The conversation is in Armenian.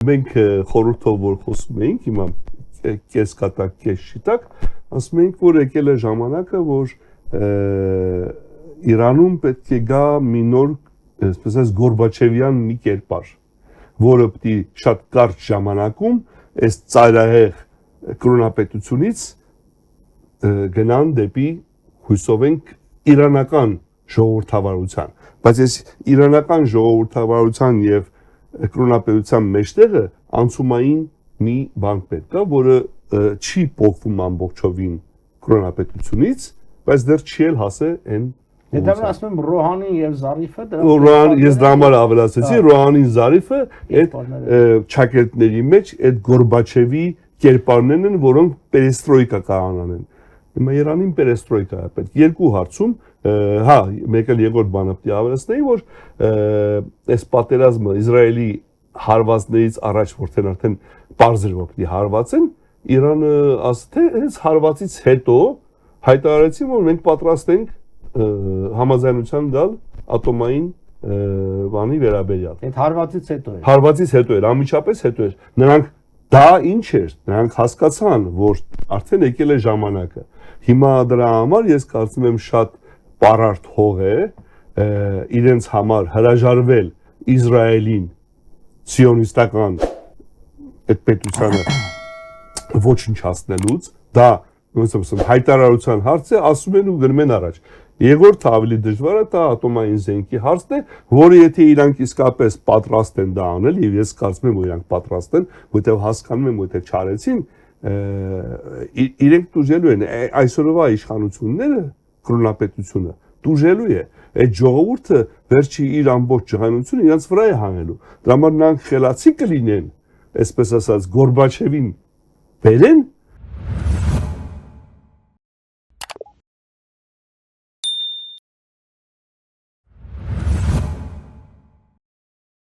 Մենք խորհրդով որ խոսում էինք, հիմա կես կատակ, կես շիտակ, ասում էինք, որ եկել է ժամանակը, որ Իրանում պետք է գա մի նոր, այսպես ասած, Գորբաչևյան մի կերպար, որը պետք է շատ կարճ ժամանակում այս ծայրահեղ կրոնապետությունից գնան դեպի հույսով ենք իրանական ժողովրդավարության, բայց այս իրանական ժողովրդավարության եւ կրոնապետության մեջտեղը անցումային մի բան պետք է, որը չի փոխվում ամբողջովին կրոնապետությունից, բայց դեռ չի էլ հասե այն Դա ասում եմ Ռոհանին եւ Զարիֆը ես դրա համար ավելացեցի Ռոհանին Զարիֆը այդ ճակերտների մեջ այդ Գորբաչևի կերպարներն են, որոնք պերեստրոյկա կանանեն։ Հիմա Իրանին պերեստրոյկա է պետք։ Երկու հարցում, հա, մեկ էլ երկրորդ բանը պետք է ավելացնեի, որ այս պատերազմը Իսրայելի հարվածներից առաջ որտեղ արդեն պարզ էր որ պետք է հարվածեն, Իրանը ասթե հենց հարվածից հետո հայտարարեցին, որ մենք պատրաստ ենք համաձայնության գալ ատոմային բանի վերաբերյալ։ Այդ հարվածից հետո էր։ Հարվածից հետո էր, անմիջապես հետո էր։ Նրանք դա ինչ էր, նրանք հասկացան, որ արդեն եկել է ժամանակը։ Հիմա դրա համար ես կարծում եմ շատ պարարտ հող է իրենց համար հրաժարվել Իսրայելին սիոնիստական այդ պետությանը ոչնչացնելուց, դա հայտարարության հարց է, ասում են ու գնում են առաջ։ Երկրորդը ավելի դժվար է, դա ատոմային զենքի հարցն է, որը եթե իրանք իսկապես պատրաստ են դա անել, եւ ես կարծում եմ, որ իրանք պատրաստ են, որտեղ հասկանում եմ, որ եթե չարեցին, իրենք դուժելու են այսօրվա իշխանությունները, կրոնապետությունը դուժելու է, այդ ժողովուրդը վերջի իր ամբողջ ջղայնությունը իրանց վրա է հանելու։ Դրա համար նրանք խելացի կլինեն, այսպես ասած, Գորբաչևին բերեն